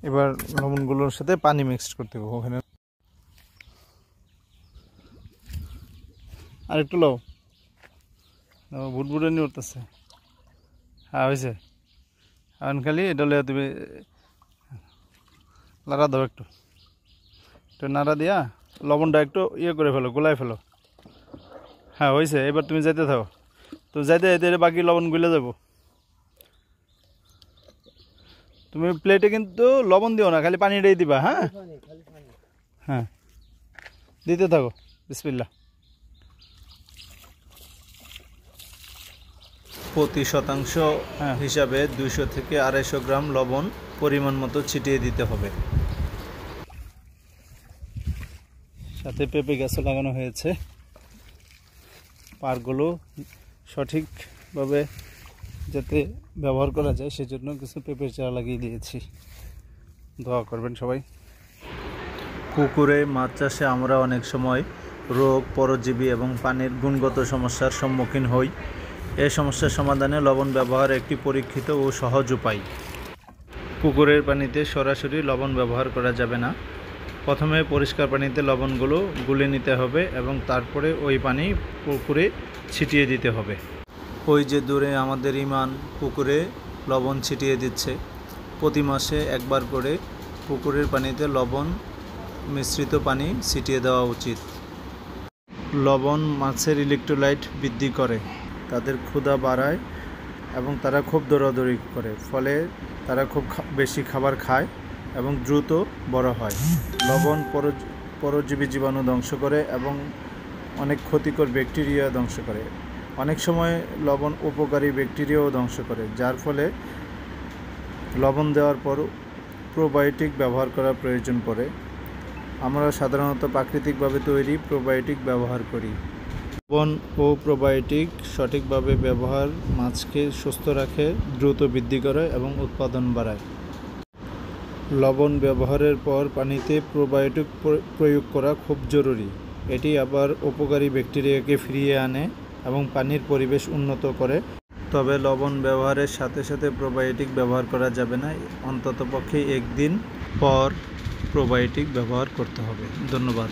এবার লবণগুলোর সাথে পানি মিক্সড করতে হবে ওখানে। আর একটু লও, বুটবুটে নিয়ে উঠতেছে। হ্যাঁ হয়েছে। এখন খালি এটা লইয়া তুমি নাড়া দাও, একটু নাড়া দিয়া লবণটা একটু ইয়ে করে ফেলো, গোলায় ফেলো। হ্যাঁ হয়েছে। এবার তুমি যাইতে থাকো, তো যাইতে যাইতে বাকি লবণ গুলে যাবো। তুমি প্লেটে কিন্তু লবণ দিও না, খালি পানিটাই দিবা। হ্যাঁ হ্যাঁ, দিতে থাকো। বিসমিল্লাহ। প্রতি শতাংশ হিসাবে 200 থেকে 250 গ্রাম লবণ পরিমাণ মতো ছিটিয়ে দিতে হবে। সাথে পেঁপে গাছও লাগানো হয়েছে। পারগুলো সঠিকভাবে যাতে ব্যবহার করা যায় সেজন্য কিছু পেঁপের চারা লাগিয়ে দিয়েছি। দোয়া করবেন সবাই। পুকুরে মাছ চাষে আমরা অনেক সময় রোগ, পরজীবী এবং পানির গুণগত সমস্যার সম্মুখীন হই। এই সমস্যার সমাধানে লবণ ব্যবহার একটি পরীক্ষিত ও সহজ উপায়। পুকুরের পানিতে সরাসরি লবণ ব্যবহার করা যাবে না। প্রথমে পরিষ্কার পানিতে লবণগুলো গুলে নিতে হবে এবং তারপরে ওই পানি পুকুরে ছিটিয়ে দিতে হবে। ওই যে দূরে আমাদের ইমান পুকুরে লবণ ছিটিয়ে দিচ্ছে। প্রতি মাসে একবার করে পুকুরের পানিতে লবণ মিশ্রিত পানি ছিটিয়ে দেওয়া উচিত। লবণ মাছের ইলেকট্রোলাইট বৃদ্ধি করে, তাদের ক্ষুধা বাড়ায় এবং তারা খুব দৌড়াদৌড়ি করে, ফলে তারা খুব বেশি খাবার খায় এবং দ্রুত বড় হয়। লবণ পরজীবী জীবাণু ধ্বংস করে এবং অনেক ক্ষতিকর ব্যাকটেরিয়া ধ্বংস করে। অনেক সময় লবণ উপকারী ব্যাকটেরিয়াও ধ্বংস করে, যার ফলে লবণ দেওয়ার পর প্রোবায়োটিক ব্যবহার করার প্রয়োজন পড়ে। আমরা সাধারণত প্রাকৃতিকভাবে তৈরি প্রোবায়োটিক ব্যবহার করি। লবণ ও প্রোবায়োটিক সঠিকভাবে ব্যবহার মাছকে সুস্থ রাখে, দ্রুত বৃদ্ধি করে এবং উৎপাদন বাড়ায়। লবণ ব্যবহারের পর পানিতে প্রোবায়োটিক প্রয়োগ করা খুব জরুরি। এটি আবার উপকারী ব্যাকটেরিয়াকে ফিরিয়ে আনে এবং পানির পরিবেশ উন্নত করে। তবে লবণ ব্যবহারের সাথে সাথে প্রোবায়োটিক ব্যবহার করা যাবে না, অন্ততপক্ষে 1 দিন পর প্রোবায়োটিক ব্যবহার করতে হবে। ধন্যবাদ।